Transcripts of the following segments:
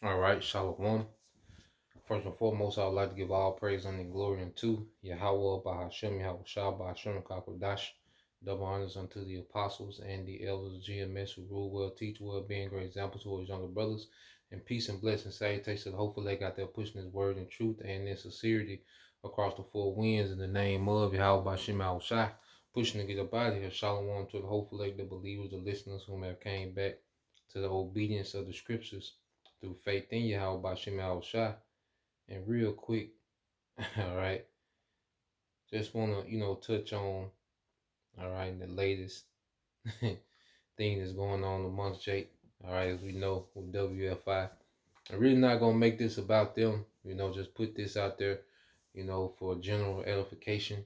All right, Shalom. First and foremost, I would like to give all praise and glory unto Yahweh, Bahashem, Yahweh Shah, Bahashem, Kakodash. Double honors unto the apostles and the elders of GMS who rule well, teach well, being great examples to his younger brothers. And peace and blessing, salutations to the hopeful they got there pushing his word in truth and in sincerity across the four winds in the name of Yahweh, Bahashem, Yahweh Shah. Pushing to get up out of here. Shalom to the hopeful like the believers, the listeners whom have came back to the obedience of the scriptures through faith in Yahweh Bashim Al Shah. And real quick, all right, just want to, touch on, all right, the latest thing that's going on amongst Jake, all right, as we know with WFI. I'm really not going to make this about them, just put this out there, for general edification,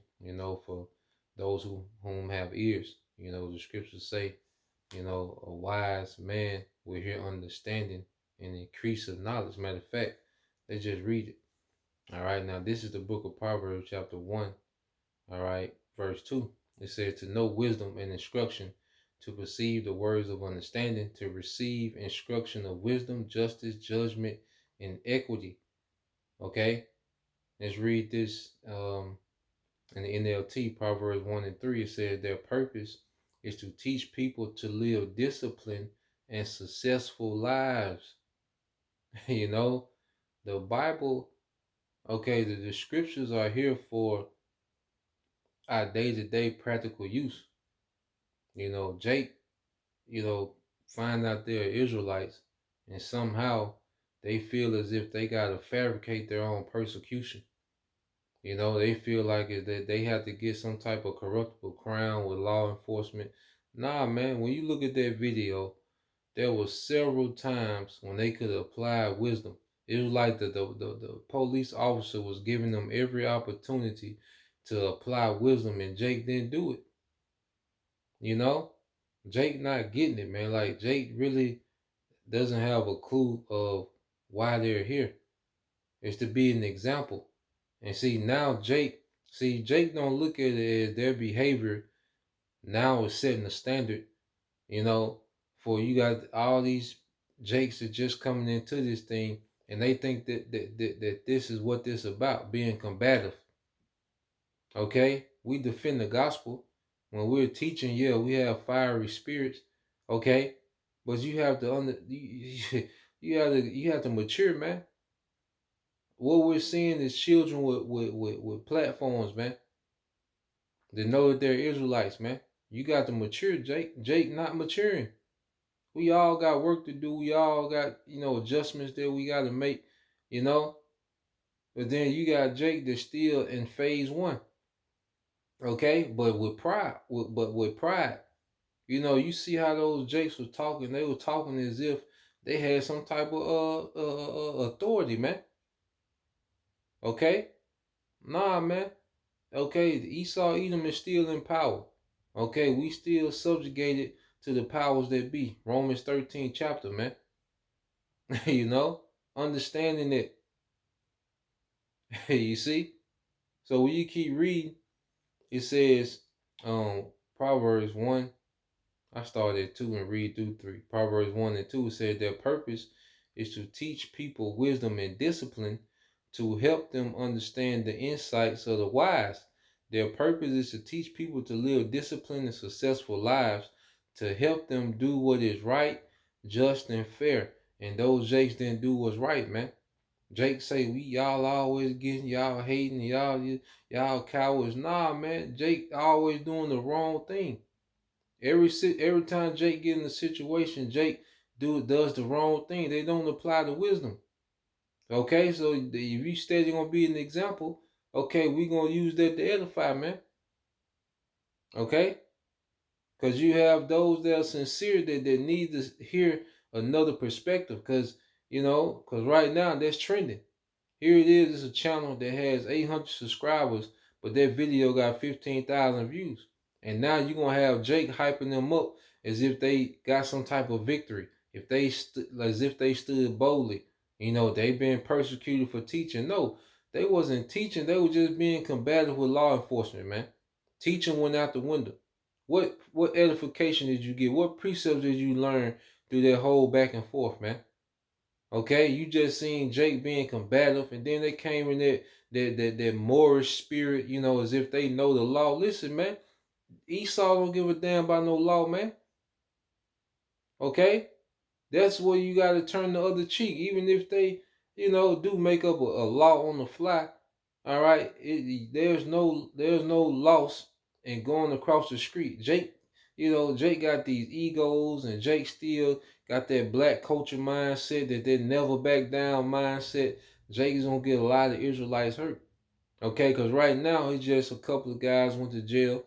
for those whom have ears. The scriptures say, a wise man will hear understanding and increase of knowledge. Matter of fact, let's just read it. All right, now this is the book of Proverbs, chapter 1, all right, verse 2. It says, to know wisdom and instruction, to perceive the words of understanding, to receive instruction of wisdom, justice, judgment, and equity. Okay, let's read this in the NLT, Proverbs 1 and 3. It says, their purpose is to teach people to live disciplined and successful lives. The Bible, okay, the scriptures are here for our day-to-day practical use. Jake, find out they're Israelites, and somehow they feel as if they got to fabricate their own persecution. They feel like that they have to get some type of corruptible crown with law enforcement. Nah, man, when you look at that video, there was several times when they could apply wisdom. It was like the police officer was giving them every opportunity to apply wisdom, and Jake didn't do it. Jake not getting it, man. Like, Jake really doesn't have a clue of why they're here. It's to be an example. And see, now Jake don't look at it as their behavior now is setting a standard, for you got all these Jakes that just coming into this thing, and they think that this is what this is about, being combative. Okay? We defend the gospel. When we're teaching, yeah, we have fiery spirits, okay? But you have to you have to mature, man. What we're seeing is children with platforms, man. They know that they're Israelites, man. You got to mature, Jake. Jake not maturing. We all got work to do. We all got, adjustments that we got to make, But then you got Jake that's still in phase 1. Okay? But with pride, with pride. You see how those Jakes were talking. They were talking as if they had some type of authority, man. Okay? Nah, man. Okay, Esau, Edom is still in power. Okay, we still subjugated to the powers that be. Romans 13 chapter, man. Understanding it. You see? So when you keep reading, it says, Proverbs 1, I started at 2 and read through 3. Proverbs 1 and 2 said their purpose is to teach people wisdom and discipline, to help them understand the insights of the wise. Their purpose is to teach people to live disciplined and successful lives, to help them do what is right, just, and fair. And those Jakes didn't do what's right, man. Jake say, y'all always getting, y'all hating, y'all cowards. Nah, man, Jake always doing the wrong thing. Every time Jake get in a situation, Jake does the wrong thing. They don't apply the wisdom. Okay, so if you steady gonna be an example, okay, we gonna use that to edify, man. Okay, because you have those that are sincere that need to hear another perspective. Because right now that's trending. Here it is. It's a channel that has 800 subscribers, but that video got 15,000 views. And now you're gonna have Jake hyping them up as if they got some type of victory. As if they stood boldly. They've been persecuted for teaching. No, they wasn't teaching. They were just being combative with law enforcement, man. Teaching went out the window. What edification did you get? What precepts did you learn through that whole back and forth, man. Okay, you just seen Jake being combative, and then they came in that Moorish spirit, as if they know the law. Listen, man, Esau don't give a damn about no law, man. Okay, that's where you got to turn the other cheek, even if they, do make up a law on the fly. All right, there's no loss in going across the street. Jake got these egos, and Jake still got that black culture mindset, that never back down mindset. Jake is gonna get a lot of Israelites hurt. Okay, because right now it's just a couple of guys went to jail,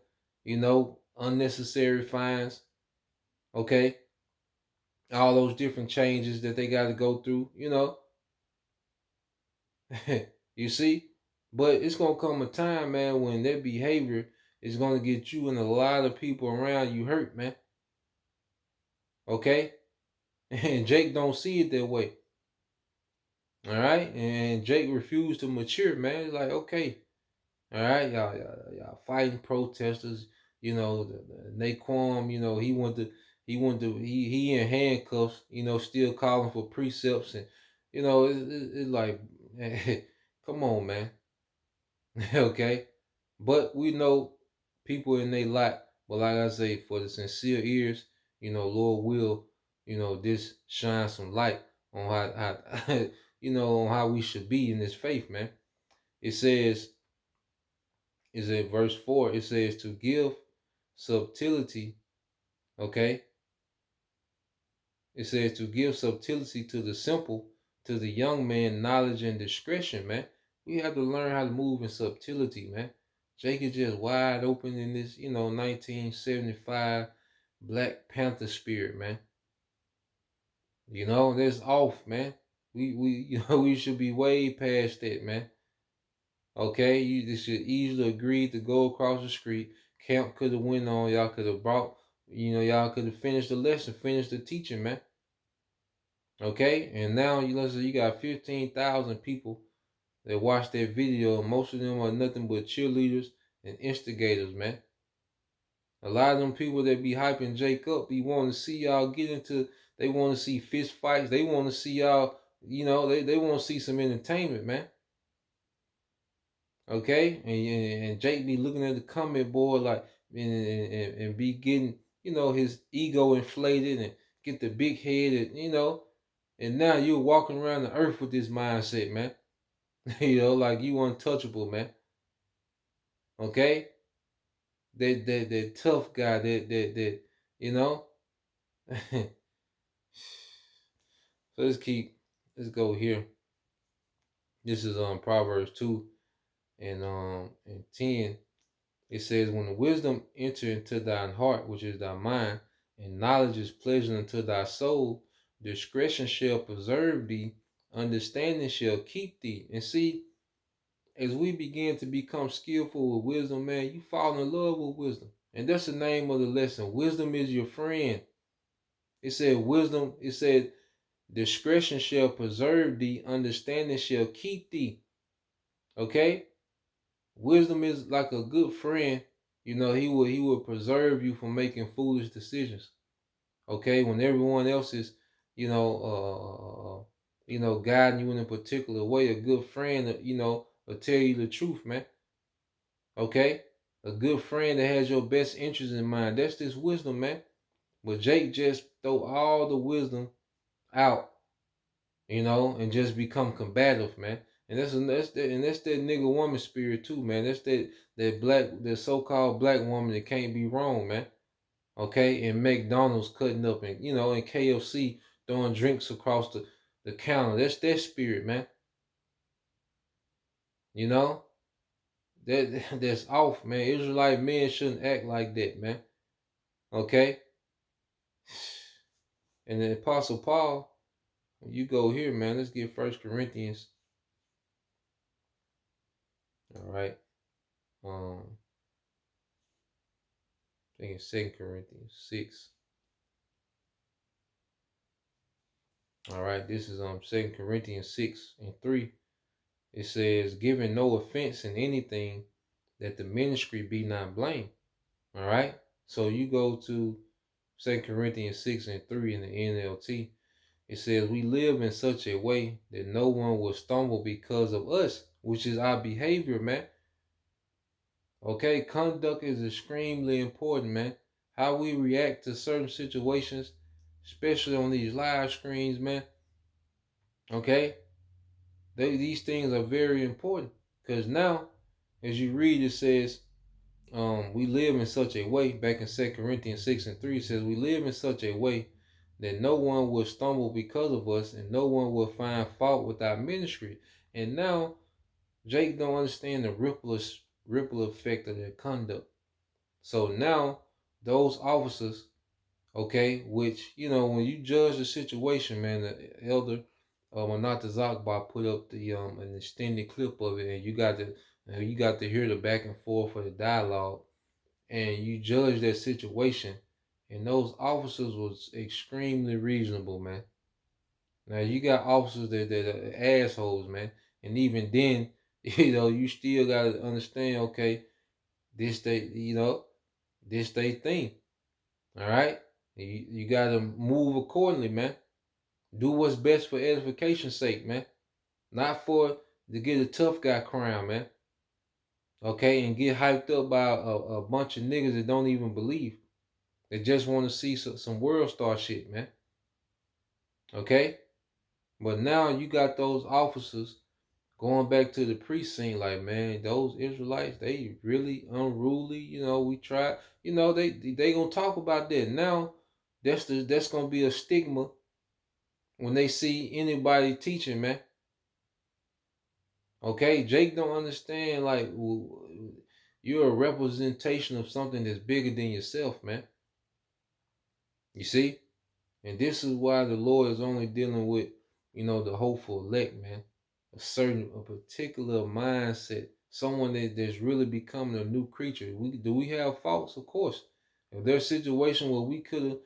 unnecessary fines. Okay, all those different changes that they got to go through. You see, but it's gonna come a time, man, when that behavior is gonna get you and a lot of people around you hurt, man. Okay, and Jake don't see it that way. All right, and Jake refused to mature, man. It's like, okay, all right, y'all fighting protesters. The Naquan, he in handcuffs. Still calling for precepts, and it's like, come on, man. Okay, but we know people in their lot. But like I say, for the sincere ears, Lord will, this shine some light on how on how we should be in this faith, man. It says, is in verse 4, it says to give subtlety, okay? It says to give subtlety to the simple, to the young man, knowledge and discretion, man. We have to learn how to move in subtlety, man. Jake is just wide open in this, 1975 Black Panther spirit, man. That's off, man. We we should be way past that, man. Okay, you should easily agree to go across the street. Camp could have went on. Y'all could have brought. Y'all could have finished the lesson, finished the teaching, man. Okay, and now you got 15,000 people that watch that video. Most of them are nothing but cheerleaders and instigators, man. A lot of them people that be hyping Jake up, be wanting to see y'all get into. They want to see fist fights. They want to see y'all. They want to see some entertainment, man. Okay, and Jake be looking at the comment board like and be getting his ego inflated and get the big head and now you're walking around the earth with this mindset, man. Like you untouchable, man. Okay, that tough guy, that you know. So let's go here. This is Proverbs 2 and 10. It says, when the wisdom enter into thine heart, which is thy mind, and knowledge is pleasant unto thy soul, discretion shall preserve thee, understanding shall keep thee. And see, as we begin to become skillful with wisdom, man, you fall in love with wisdom. And that's the name of the lesson. Wisdom is your friend. It said, discretion shall preserve thee, understanding shall keep thee. Okay? Wisdom is like a good friend. He will preserve you from making foolish decisions. Okay, when everyone else is, guiding you in a particular way, a good friend, will tell you the truth, man. Okay, a good friend that has your best interest in mind. That's this wisdom, man. But Jake just throw all the wisdom out, and just become combative, man. And that's that nigga woman spirit too, man. That's that so-called black woman that can't be wrong, man. Okay, and McDonald's cutting up and and KFC throwing drinks across the counter. That's their spirit, man. You know that's off, man. Israelite men shouldn't act like that, man. Okay, and the Apostle Paul, you go here, man. Let's get 1 Corinthians. All right. I think it's 2 Corinthians 6. All right, this is 2 Corinthians 6:3. It says, giving no offense in anything, that the ministry be not blamed. All right. So you go to 2 Corinthians 6:3 in the NLT. It says, we live in such a way that no one will stumble because of us, which is our behavior, man. Okay, conduct is extremely important, man. How we react to certain situations, especially on these live screens, man. Okay, these things are very important because now, as you read, it says, we live in such a way. Back in 2 Corinthians 6:3, it says, we live in such a way that no one will stumble because of us, and no one will find fault with our ministry. And now, Jake don't understand the ripple effect of their conduct. So now, those officers, okay, which, when you judge the situation, man, the elder Manata Zakba put up the an extended clip of it, and you got to hear the back and forth of the dialogue, and you judge that situation, and those officers was extremely reasonable, man. Now you got officers that are assholes, man, and even then, you still gotta understand, okay, this they thing, all right. You gotta move accordingly, man. Do what's best for edification's sake, man. Not for to get a tough guy crown, man. Okay, and get hyped up by a bunch of niggas that don't even believe. They just want to see some world star shit, man. Okay? But now you got those officers going back to the precinct, like, man, those Israelites, they really unruly. We tried, they gonna talk about that. Now, that's gonna be a stigma when they see anybody teaching, man. Okay, Jake don't understand, like, you're a representation of something that's bigger than yourself, man. You see? And this is why the Lord is only dealing with, the hopeful elect, man. A particular mindset, someone that's really becoming a new creature. Do we have faults? Of course. If there's a situation where we could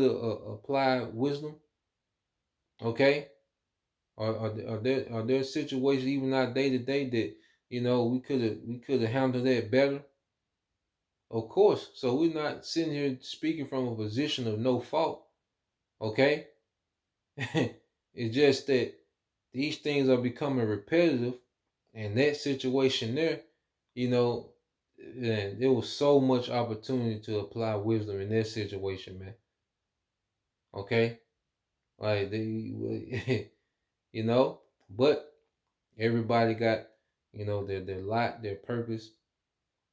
have applied wisdom, okay? Are there situations even our day to day that we could have handled that better? Of course. So we're not sitting here speaking from a position of no fault, okay? It's just that these things are becoming repetitive, and that situation there, and there was so much opportunity to apply wisdom in that situation, man. Okay, like they, but everybody got, their lot, their purpose,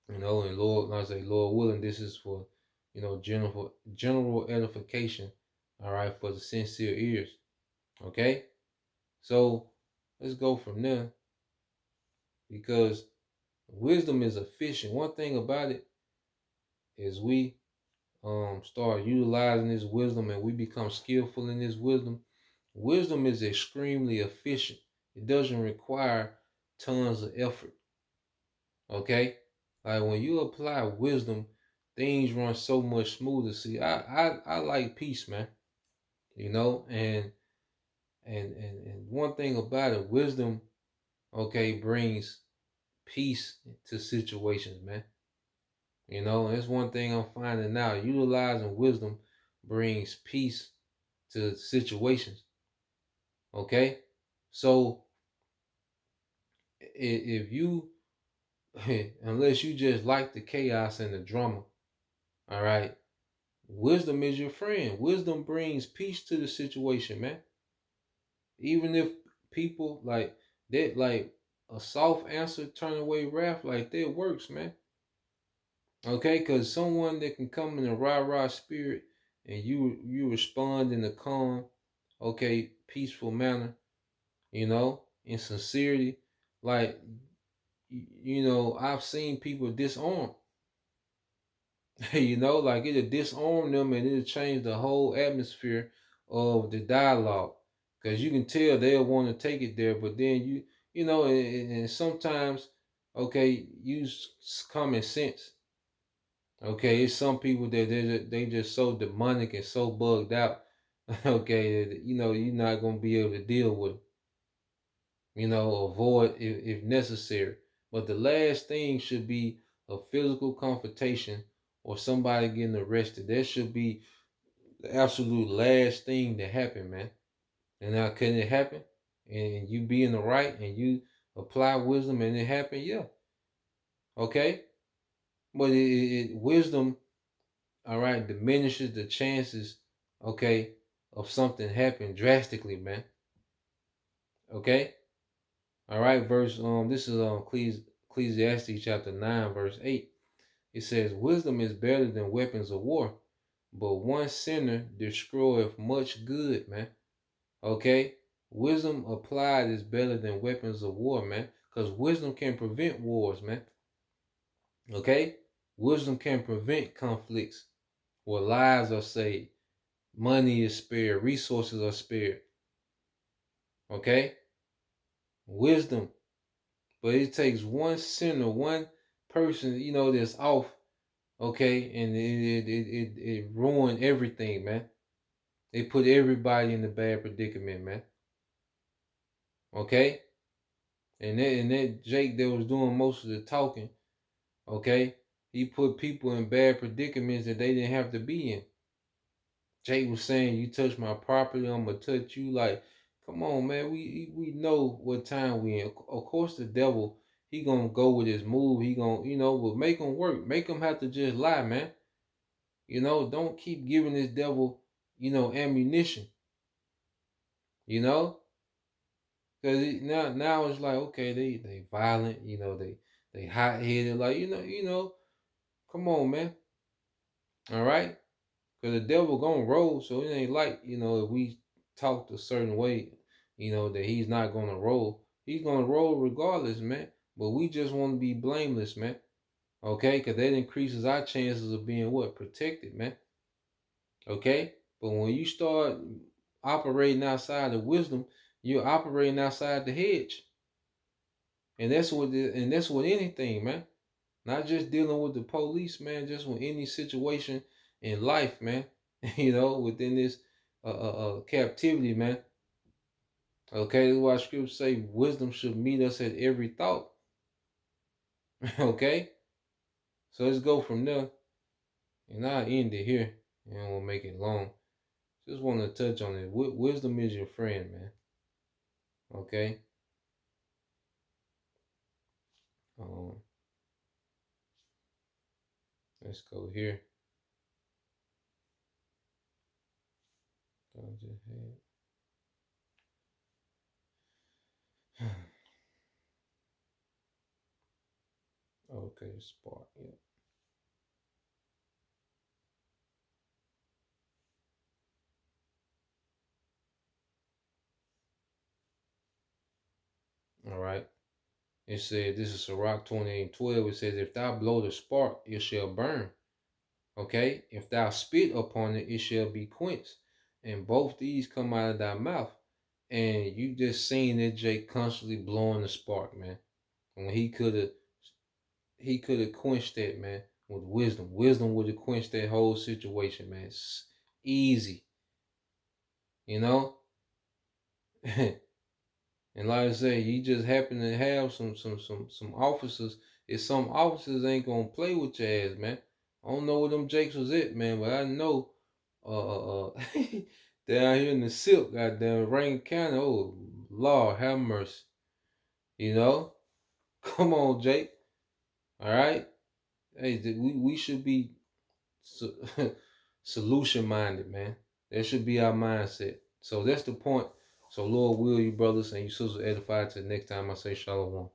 and Lord, I say, Lord willing, this is for, general edification. All right, for the sincere ears. Okay. So let's go from there, because wisdom is efficient. One thing about it is we start utilizing this wisdom and we become skillful in this wisdom. Wisdom is extremely efficient. It doesn't require tons of effort. Okay? Like when you apply wisdom, things run so much smoother. See, I like peace, man. And one thing about it, wisdom, okay, brings peace to situations, man. That's one thing I'm finding out. Utilizing wisdom brings peace to situations. Okay? So if you unless you just like the chaos and the drama, all right, wisdom is your friend. Wisdom brings peace to the situation, man. Even if people like that, like a soft answer turn away wrath, like that works, man. Okay, because someone that can come in a rah-rah spirit and you respond in a calm, okay, peaceful manner, in sincerity, like, I've seen people disarm, like it'll disarm them and it'll change the whole atmosphere of the dialogue. Because you can tell they'll want to take it there, but then and sometimes, okay, use common sense. Okay, it's some people that they just so demonic and so bugged out. Okay, that, you're not gonna be able to deal with them. Avoid if necessary. But the last thing should be a physical confrontation or somebody getting arrested. That should be the absolute last thing that happened, man. And now, can it happen? And you be in the right and you apply wisdom and it happen? Yeah. Okay. But wisdom, all right, diminishes the chances, okay, of something happening drastically, man. Okay. All right. This is Ecclesiastes chapter 9, verse 8. It says, wisdom is better than weapons of war, but one sinner destroyeth much good, man. Okay? Wisdom applied is better than weapons of war, man. Because wisdom can prevent wars, man. Okay? Wisdom can prevent conflicts where lives are saved, money is spared, resources are spared. Okay? Wisdom. But it takes one sinner, one person, that's off, okay, and it ruined everything, man. They put everybody in a bad predicament, man. Okay? And that Jake that was doing most of the talking, okay, he put people in bad predicaments that they didn't have to be in. Jake was saying, "You touch my property, I'm gonna touch you." Like, come on, man. We know what time we in. Of course, the devil, he gonna go with his move. He gonna, but make him work. Make him have to just lie, man. Don't keep giving this devil, ammunition. You know, because now it's like, okay, they violent. They hot headed. Like, come on, man. All right. Because the devil gonna roll, so it ain't like, if we talked a certain way, that he's not gonna roll. He's gonna roll regardless, man. But we just want to be blameless, man. Okay? Because that increases our chances of being what? Protected, man. Okay? But when you start operating outside of wisdom, you're operating outside the hedge. And that's what anything, man. Not just dealing with the police, man, just with any situation in life, man. Within this captivity, man. Okay, that's why scriptures say wisdom should meet us at every thought. Okay? So let's go from there. And I'll end it here. And we'll make it long. Just want to touch on it. Wisdom is your friend, man. Okay? Um, let's go here. Okay, spark. Yeah. All right. It said, this is Sirach 28:12. It says, if thou blow the spark, it shall burn. Okay? If thou spit upon it, it shall be quenched. And both these come out of thy mouth. And you just seen that Jake constantly blowing the spark, man. When he could have quenched that, man, with wisdom. Wisdom would have quenched that whole situation, man. It's easy. You know? And like I say, you just happen to have some officers. If some officers ain't gonna play with your ass, man. I don't know where them Jakes was at, man, but I know down here in the silk, goddamn Rankin County, oh Lord have mercy. Come on, Jake. All right. Hey, we should be solution minded, man. That should be our mindset. So that's the point. So Lord will you brothers and you sisters edify till the next time I say shalom.